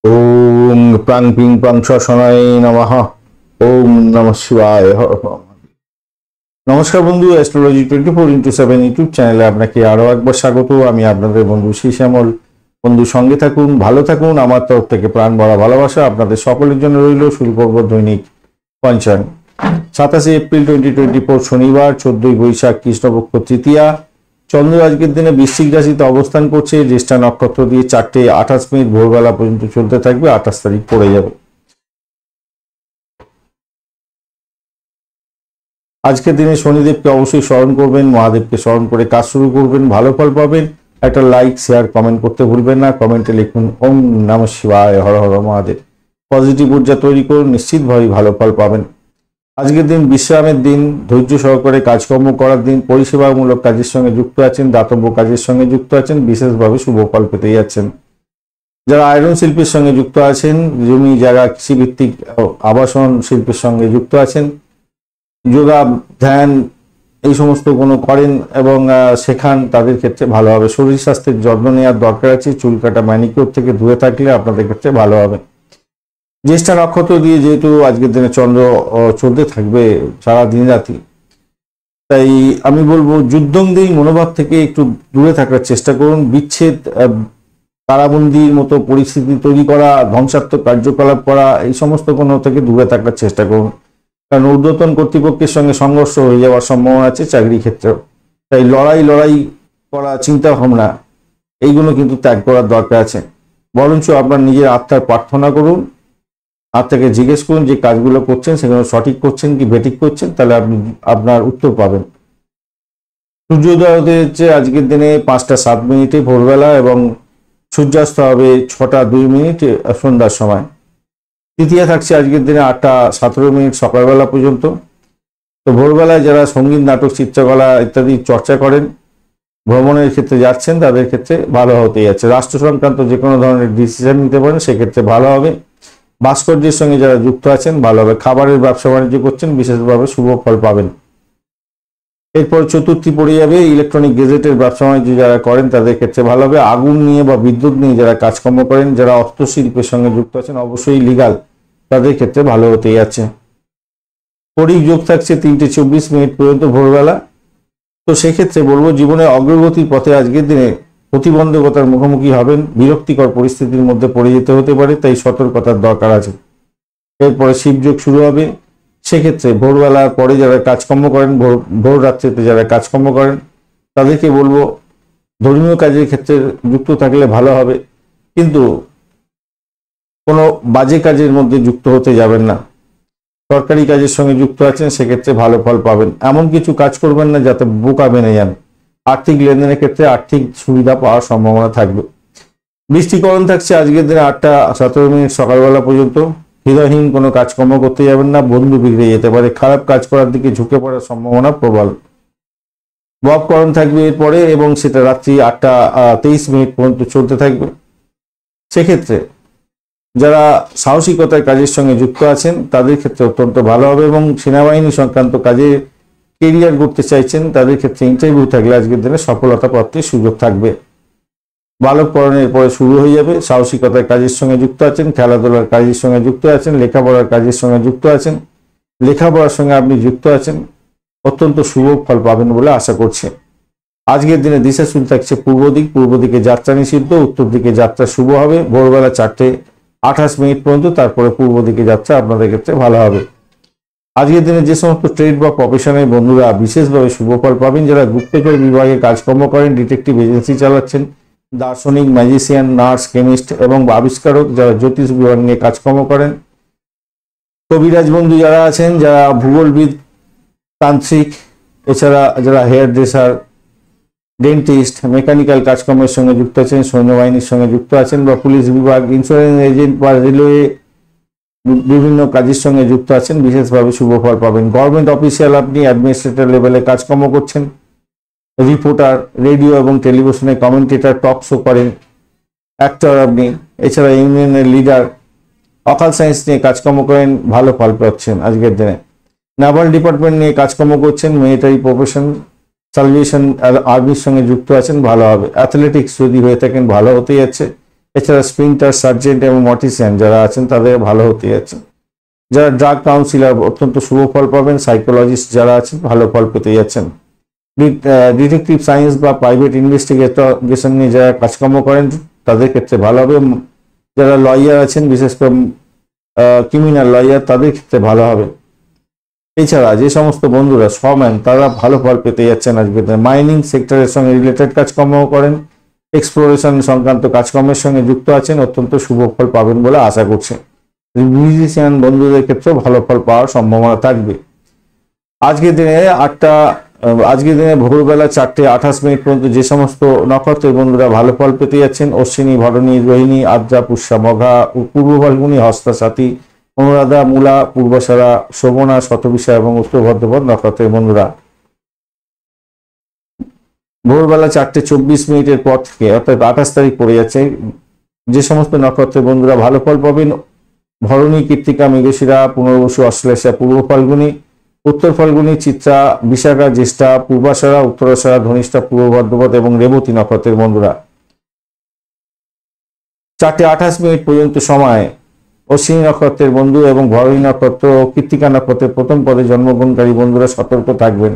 ওম প্রাং ping পাং শনায় নমঃ। ওম নমঃ শিবায়। হর হর মহাদেব। নমস্কার বন্ধু, অ্যাস্ট্রোলজি 24x7 ইউটিউব চ্যানেলে আপনাকে আরো একবার স্বাগত। আমি আপনাদের বন্ধু শ্যামল। বন্ধু সঙ্গে থাকুন, ভালো থাকুন। আমার তরফ থেকে প্রাণ ভরা ভালোবাসা আপনাদের সকলের জন্য রইল। শুরু করব দৈনিক পঞ্চাঙ্গ। 27 এপ্রিল 2024 শনিবার, 14 বৈশাখ কৃষ্ণপক্ষ তৃতীয়া। চন্দ্র আজকের দিনে বৃশ্চিক রাশিতে অবস্থান করছে। জ্যেষ্ঠা নক্ষত্র দিয়ে 4:28 ভোরবেলা পর্যন্ত চলতে থাকবে। 28 তারিখ পড়ে যাবে। আজকের দিনে শনিদেবকে অবশ্যই স্মরণ করবেন, মহাদেবকে স্মরণ করে কাজ শুরু করবেন, ভালো ফল পাবেন। একটা লাইক, শেয়ার, কমেন্ট করতে ভুলবেন না। কমেন্টে লিখুন ওম নমঃ শিবায়, হর হর মহাদেব। পজিটিভ ঊর্জা তৈরি করুন, নিশ্চিতভাবেই ভালো ফল পাবেন। আজকের দিন বিশ্রামের দিন, ধৈর্য সহকারে কাজকর্ম করার দিন। পরিষেবামূলক কাজের সঙ্গে যুক্ত আছেন, দাতব্য কাজের সঙ্গে যুক্ত আছেন, বিশেষভাবে শুভ ফল পেতে যাচ্ছেন। যারা আয়রন শিল্পের সঙ্গে যুক্ত আছেন, জমি জায়গা কৃষিভিত্তিক আবাসন শিল্পের সঙ্গে যুক্ত আছেন, যোগা ধ্যান এই সমস্ত কোনো করেন এবং শেখান, তাদের ক্ষেত্রে ভালো হবে। শরীর স্বাস্থ্যের যত্ন নেওয়ার দরকার আছে। চুল কাটা, ম্যানিকিউর থেকে দূরে থাকলে আপনাদের ক্ষেত্রে ভালো হবে। জ্যেষ্ঠা নক্ষত্র দিয়ে যেহেতু আজকের দিনে চন্দ্র চলতে থাকবে সারা দিন রাতি, তাই আমি বলবো যুদ্ধংদেহী মনোভাব থেকে একটু দূরে থাকার চেষ্টা করুন। বিচ্ছেদ, কারাবন্দির মতো পরিস্থিতি তৈরি করা, ধ্বংসাত্মক কার্যকলাপ করা, এই সমস্ত কোনো থেকে দূরে থাকার চেষ্টা করুন। কারণ ঊর্ধ্বতন কর্তৃপক্ষের সঙ্গে সংঘর্ষ হয়ে যাওয়ার সম্ভাবনা আছে চাকরি ক্ষেত্রেও। তাই লড়াই করা, চিন্তা ভাবনা এইগুলো কিন্তু ত্যাগ করার দরকার আছে। বরঞ্চ আপনার নিজের আত্মার প্রার্থনা করুন, আত্মাকে জিজ্ঞেস করুন যে কাজগুলো করছেন সেগুলো সঠিক করছেন কি বেঠিক করছেন, তাহলে আপনি আপনার উত্তর পাবেন। সূর্যোদয় হতে হচ্ছে আজকের দিনে 5:07 ভোরবেলা এবং সূর্যাস্ত হবে 6:02 সন্ধ্যার সময়। তৃতীয়া থাকছে আজকের দিনে 8:17 সকালবেলা পর্যন্ত। তো ভোরবেলায় যারা সঙ্গীত, নাটক, চিত্রকলা ইত্যাদি চর্চা করেন, ভ্রমণের ক্ষেত্রে যাচ্ছেন, তাদের ক্ষেত্রে ভালো হতে যাচ্ছে। রাষ্ট্র সংক্রান্ত যে কোনো ধরনের ডিসিশন নিতে পারেন, সেক্ষেত্রে ভালো হবে। ভাস্কর্যের সঙ্গে যারা যুক্ত আছেন ভালো হবে। খাবারের ব্যবসা বাণিজ্য করছেন, বিশেষভাবে শুভ ফল পাবেন। এরপর চতুর্থী পড়ে যাবে। ইলেকট্রনিক গেজেটের ব্যবসা বাণিজ্য যারা করেন তাদের ক্ষেত্রে ভালো হবে। আগুন নিয়ে বা বিদ্যুৎ নিয়ে যারা কাজকর্ম করেন, যারা অস্ত্রশিল্পের সঙ্গে যুক্ত আছেন, অবশ্যই লিগাল, তাদের ক্ষেত্রে ভালো হতে যাচ্ছে। পরিক যোগ থাকছে 3:24 পর্যন্ত ভোরবেলা। তো সেক্ষেত্রে বলবো জীবনের অগ্রগতির পথে আজকের দিনে প্রতিবন্ধকতার মুখোমুখি হবেন, বিরক্তিকর পরিস্থিতির মধ্যে পড়ে যেতে হতে পারে, তাই সতর্কতার দরকার আছে। এরপরে শিবযোগ শুরু হবে। সেক্ষেত্রে ভোরবেলার পরে যারা কাজকর্ম করেন, ভোর রাত্রিতে যারা কাজকর্ম করেন, তাদেরকে বলবো ধর্মীয় কাজের ক্ষেত্রে যুক্ত থাকলে ভালো হবে, কিন্তু কোনো বাজে কাজের মধ্যে যুক্ত হতে যাবেন না। সরকারি কাজের সঙ্গে যুক্ত আছেন, সেক্ষেত্রে ভালো ফল পাবেন। এমন কিছু কাজ করবেন না যাতে বোকা বেনে যান। আর্থিক লেনদেনের ক্ষেত্রে আর্থিক সুবিধা পাওয়ার সম্ভাবনা থাকবে। বৃষ্টিকরণ থাকছে আজকের দিনে 8:17 সকালবেলা পর্যন্ত। হৃদয়হীন কোনো কাজকর্ম করতে যাবেন না, বন্ধু বিগড়ে যেতে পারে। খারাপ কাজ করার দিকে ঝুঁকে পড়ার সম্ভাবনা প্রবল। ববকরণ থাকবে এরপরে এবং সেটা রাত্রি 8:23 পর্যন্ত চলতে থাকবে। সেক্ষেত্রে যারা সাহসিকতার কাজের সঙ্গে যুক্ত আছেন তাদের ক্ষেত্রে অত্যন্ত ভালো হবে এবং সেনাবাহিনী সংক্রান্ত কাজে কেরিয়ার করতে চাইছেন, তাদের ক্ষেত্রে ইন্টারভিউ থাকলে আজকের দিনে সফলতা প্রাপ্তির সুযোগ থাকবে। বালককরণের পরে শুরু হয়ে যাবে। সাহসিকতার কাজের সঙ্গে যুক্ত আছেন, খেলাধুলার কাজের সঙ্গে যুক্ত আছেন, লেখাপড়ার কাজের সঙ্গে যুক্ত আছেন, লেখাপড়ার সঙ্গে আপনি যুক্ত আছেন, অত্যন্ত শুভ ফল পাবেন বলে আশা করছি। আজকের দিনে দিশা শুরু থাকছে পূর্ব দিক। পূর্ব দিকে যাত্রা নিষিদ্ধ, উত্তর দিকে যাত্রা শুভ হবে ভোরবেলা 4:28 পর্যন্ত। তারপরে পূর্ব দিকে যাত্রা আপনাদের ক্ষেত্রে ভালো হবে। আজকের দিনে যে সমস্ত ট্রেড বা প্রফেশনের বন্ধুরা বিশেষভাবে শুভ ফল পাবেন, যারা গুপ্তচর বিভাগে কাজকর্ম করেন, ডিটেকটিভ এজেন্সি চালাচ্ছেন, দার্শনিক, ম্যাজিশিয়ান, নার্স, কেমিস্ট এবং আবিষ্কারক, যারা জ্যোতিষ বিভাগ নিয়ে কাজকর্ম করেন, কবিরাজ বন্ধু যারা আছেন, যারা ভূগোলবিদ, তান্ত্রিক, এছাড়া যারা হেয়ার ড্রেসার, ডেন্টিস্ট, মেকানিক্যাল কাজকর্মের সঙ্গে যুক্ত আছেন, সৈন্যবাহিনীর সঙ্গে যুক্ত আছেন বা পুলিশ বিভাগ, ইন্স্যুরেন্স এজেন্ট বা রেলওয়ে বিভিন্ন কাজের সঙ্গে যুক্ত আছেন, বিশেষভাবে শুভ ফল পাবেন। গভর্নমেন্ট অফিসিয়াল, আপনি অ্যাডমিনিস্ট্রেটর লেভেলে কাজকর্ম করছেন, রিপোর্টার, রেডিও এবং টেলিভিশনে কমেন্টেটর, টক শো করেন, অ্যাক্টর আপনি, এছাড়া ইউনিয়নের লিডার, অকাল সায়েন্স নিয়ে কাজকর্ম করেন, ভালো ফল পাচ্ছেন আজকের দিনে। নাভাল ডিপার্টমেন্ট নিয়ে কাজকর্ম করছেন, মিলিটারি প্রফেশন, সালভেশন আর্মির সঙ্গে যুক্ত আছেন, ভালো হবে। অ্যাথলেটিক্স যদি হয়ে থাকেন ভালো হতে যাচ্ছে। এছাড়া স্প্রিন্টার, সার্জেন্ট এবং মটিশিয়ান যারা আছেন তাদের ভালো হতে যাচ্ছে। যারা ড্রাগ কাউন্সিলর অত্যন্ত শুভ ফল পাবেন। সাইকোলজিস্ট যারা আছেন ভালো ফল পেতে যাচ্ছেন। ডিটেকটিভ সায়েন্স বা প্রাইভেট ইনভেস্টিগেশন নিয়ে যারা কাজকর্ম করেন তাদের ক্ষেত্রে ভালো হবে। যারা লয়ার আছেন, বিশেষ করে ক্রিমিনাল লয়ার, তাদের ক্ষেত্রে ভালো হবে। এছাড়া যে সমস্ত বন্ধুরা শম্যান তারা ভালো ফল পেতে যাচ্ছেন আজকে। মাইনিং সেক্টরের সঙ্গে রিলেটেড কাজকর্ম করেন, এক্সপ্লোরেশন সংক্রান্ত কাজকর্মের সঙ্গে যুক্ত আছেন, অত্যন্ত শুভ ফল পাবেন বলে আশা করছে। মিউজিশিয়ান বন্ধুদের ক্ষেত্রেও ভালো ফল পাওয়ার সম্ভাবনা থাকবে। আজকের দিনে ভোরবেলা 4:28 পর্যন্ত যে সমস্ত নক্ষত্রের বন্ধুরা ভালো ফল পেতে যাচ্ছেন: অশ্বিনী, ভরণী, রোহিণী, আদ্রা, পুষ্যা, মঘা, পূর্ব ফাল্গুনী, হস্তা, সাথী, অনুরাধা, মূলা, পূর্বাষাঢ়া, শোভনা, শতবিশা এবং উত্তর ভাদ্রপদ নক্ষত্রের বন্ধুরা ভোরবেলা 4:24 পর থেকে, অর্থাৎ 28 তারিখ পড়ে যাচ্ছে, যে সমস্ত নক্ষত্রের বন্ধুরা ভালো ফল পাবেন: ভরণী, কৃত্তিকা, মৃগশিরা, পুনর্বসু, অশ্লেষা, পূর্ব ফাল্গুনী, উত্তর ফাল্গুনী, চিত্রা, বিশাখা, জ্যেষ্ঠা, পূর্বাষাঢ়া, উত্তরাষাঢ়া, ধনিষ্ঠা, পূর্ব ভাদ্রপদ এবং রেবতী নক্ষত্রের বন্ধুরা 4:28 পর্যন্ত সময় অশ্বিনী নক্ষত্রের বন্ধু এবং ভরণী নক্ষত্র ও কৃত্তিকা নক্ষত্রের প্রথম পদে জন্মগ্রহণকারী বন্ধুরা সতর্ক থাকবেন।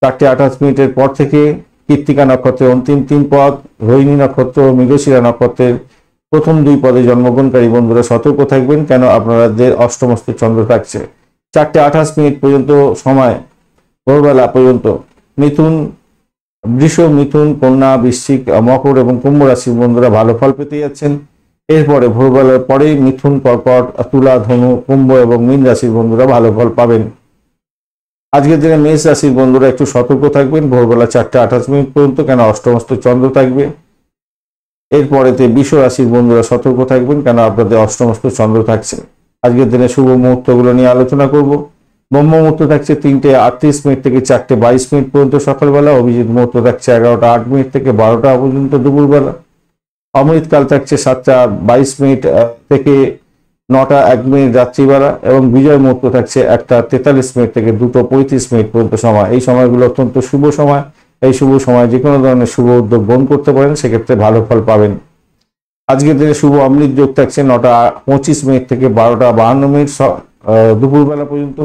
4:28 পর থেকে কৃত্তিকা নক্ষত্রের অন্তিম 3 পদ, রোহিণী নক্ষত্র ও মৃগশিরা নক্ষত্রের প্রথম 2 পদে জন্মগ্রহণকারী বন্ধুরা সতর্ক থাকবেন, কেন আপনাদের অষ্টমস্থ চন্দ্র থাকছে। 4:28 পর্যন্ত সময় ভোরবেলা পর্যন্ত মিথুন, বৃষ, মিথুন, কন্যা, বৃশ্চিক, মকর এবং কুম্ভ রাশির বন্ধুরা ভালো ফল পেতে যাচ্ছেন। এরপরে ভোরবেলার পরেই মিথুন, কর্কট, তুলা, ধনু, কুম্ভ এবং মীন রাশির বন্ধুরা ভালো ফল পাবেন। আজকের দিনে মেষ রাশির বন্ধুরা একটু সতর্ক থাকবেন ভোরবেলা 4:28 পর্যন্ত, কেন অষ্টমস্থ চন্দ্র থাকবে। এরপরেতে বৃষ রাশির বন্ধুরা সতর্ক থাকবেন, কেন আপনাদের অষ্টমস্থ চন্দ্র থাকছে। আজকের দিনে শুভ মুহূর্তগুলো নিয়ে আলোচনা করব। ব্রহ্ম মুহূর্ত থাকছে 3:38 থেকে 4:22 পর্যন্ত সকালবেলা। অভিজিৎ মুহূর্ত থাকছে 11:08 থেকে 12টা পর্যন্ত দুপুরবেলা। অমৃতকাল থাকছে 7:22 থেকে 9:01 রাত্রিবেলা এবং বিজয় মুহূর্ত থাকছে 1:43 থেকে 2:35 পর্যন্ত সময়। এই সময়গুলো অত্যন্ত শুভ সময়। এই শুভ সময় যে কোনো ধরনের শুভ উদ্যোগ গ্রহণ করতে পারেন, সেক্ষেত্রে ভালো ফল পাবেন। আজকের দিনে শুভ অমৃত যোগ থাকছে 9:25 থেকে 12:52 দুপুরবেলা পর্যন্ত।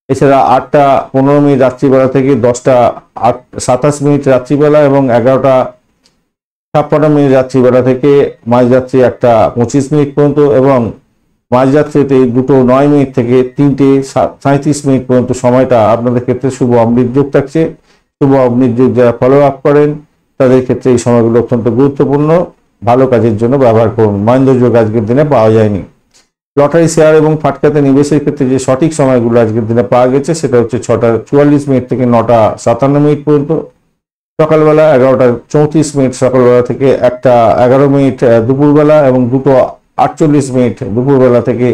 এছাড়া 8:15 রাত্রিবেলা থেকে 10:27 রাত্রিবেলা এবং 11:56 রাত্রিবেলা থেকে মাঝরাত্রি 1:25 পর্যন্ত এবং মাঝরাত্রিতে 2:09 থেকে 3:37 পর্যন্ত সময়টা আপনাদের ক্ষেত্রে শুভ অমৃত যোগ থাকছে। শুভ অমৃত যোগ যারা ফলো আপ করেন তাদের ক্ষেত্রে এই সময়গুলো অত্যন্ত গুরুত্বপূর্ণ, ভালো কাজের জন্য ব্যবহার করুন। মহেন্দ্র যোগ আজকের দিনে পাওয়া যায়নি। লটারি, শেয়ার এবং ফাটকাতে নিবেশের ক্ষেত্রে যে সঠিক সময়গুলো আজকের দিনে পাওয়া গেছে সেটা হচ্ছে 6:44 থেকে 9:57 পর্যন্ত সকালবেলা, 11:34 সকালবেলা থেকে 1:11 দুপুরবেলা এবং 2:48 দুপুরবেলা থেকে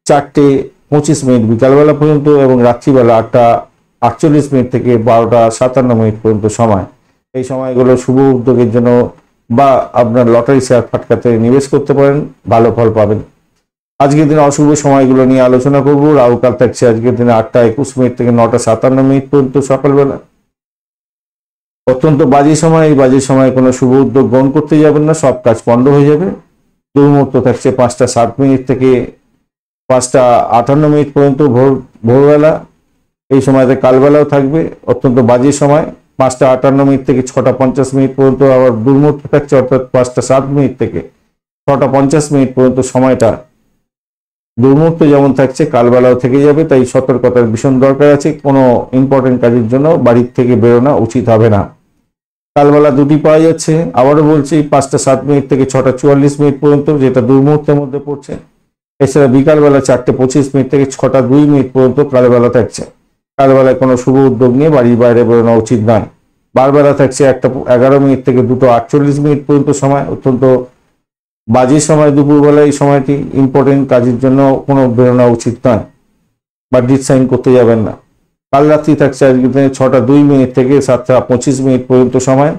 4:25 বিকালবেলা পর্যন্ত এবং রাত্রিবেলা 8:48 থেকে 12:57 পর্যন্ত সময়। এই সময়গুলো শুভ উদ্যোগের জন্য বা আপনার লটারি, শেয়ার, ফাটকাতে নিবেশ করতে পারেন, ভালো ফল পাবেন। আজকের দিনে অশুভ সময়গুলো নিয়ে আলোচনা করব। রাহুকাল থাকছে আজকের দিনে 8:21 থেকে 9:57 পর্যন্ত সকালবেলা। অত্যন্ত বাজে সময়। এই বাজে সময় কোনো শুভ উদ্যোগ গ্রহণ করতে যাবেন না, সব কাজ বন্ধ হয়ে যাবে। দুর্মুহূর্ত থাকছে 5:07 থেকে 5:58 পর্যন্ত ভোরবেলা। এই সময়তে কালবেলাও থাকবে, অত্যন্ত বাজে সময়। 5:58 থেকে 6:50 পর্যন্ত আবার দুর্মুহূর্ত থাকছে, অর্থাৎ 5:07 থেকে 6:50 পর্যন্ত সময়টা দুর্মুহূর্ত যেমন থাকছে কালবেলাও থেকে যাবে। তাই সতর্কতার ভীষণ দরকার আছে। কোনো ইম্পর্টেন্ট কাজের জন্য বাড়ির থেকে বেরোনো উচিত হবে না। কালবেলা দুটি পাওয়া যাচ্ছে, আবারও বলছি 5:07 থেকে 6:44 পর্যন্ত, যেটা দুর্মুহূর্তের মধ্যে পড়ছে। এছাড়া বিকালবেলা 4:25 থেকে 6:02 পর্যন্ত কালবেলা থাকছে। কালবেলায় কোনো শুভ উদ্যোগ নিয়ে বাড়ির বাইরে বেরোনো উচিত নয়। বারবেলা থাকছে 1:11 থেকে 2:48 পর্যন্ত সময়, অত্যন্ত বাজে সময় দুপুরবেলা। এই সময়টি ইম্পর্টেন্ট কাজের জন্য কোনো বেরোনো উচিত নয় বা ডিট সাইন করতে যাবেন না। কাল রাত্রি থাকছে আজকের দিনে 6:02 থেকে 7:25 পর্যন্ত সময়,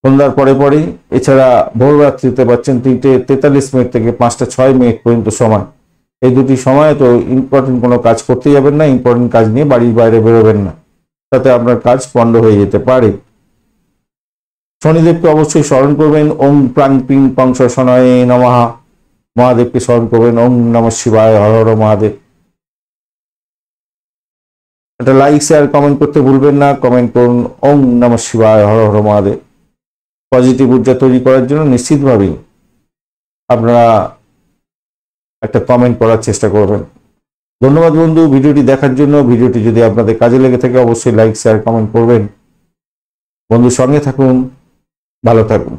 সন্ধ্যার পরে পরেই। এছাড়া ভোর রাত্রিতে পাচ্ছেন 3:43 থেকে 5:06 পর্যন্ত সময়। এই দুটি সময় তো ইম্পর্টেন্ট কোনো কাজ করতে যাবেন না, ইম্পর্টেন্ট কাজ নিয়ে বাড়ির বাইরে বেরোবেন না, তাতে আপনার কাজ পণ্ড হয়ে যেতে পারে। শনিদেবকে অবশ্যই স্মরণ করবেন। ওম প্রাং পিং পং শনায় নমঃ। মহাদেবকে স্মরণ করবেন। ওম নমঃ শিবায়, হর হর মহাদেব। একটা লাইক শেয়ার কমেন্ট করতে ভুলবেন না। কমেন্ট করুন ওম নমঃ শিবায়, হর হর মহাদেব। পজিটিভ ঊর্জা তৈরি করার জন্য নিশ্চিতভাবেই আপনারা একটা কমেন্ট করার চেষ্টা করবেন। ধন্যবাদ বন্ধু ভিডিওটি দেখার জন্য। ভিডিওটি যদি আপনাদের কাজে লেগে থাকে অবশ্যই লাইক শেয়ার কমেন্ট করবেন। বন্ধুর সঙ্গে থাকুন, ভালো থাকুন।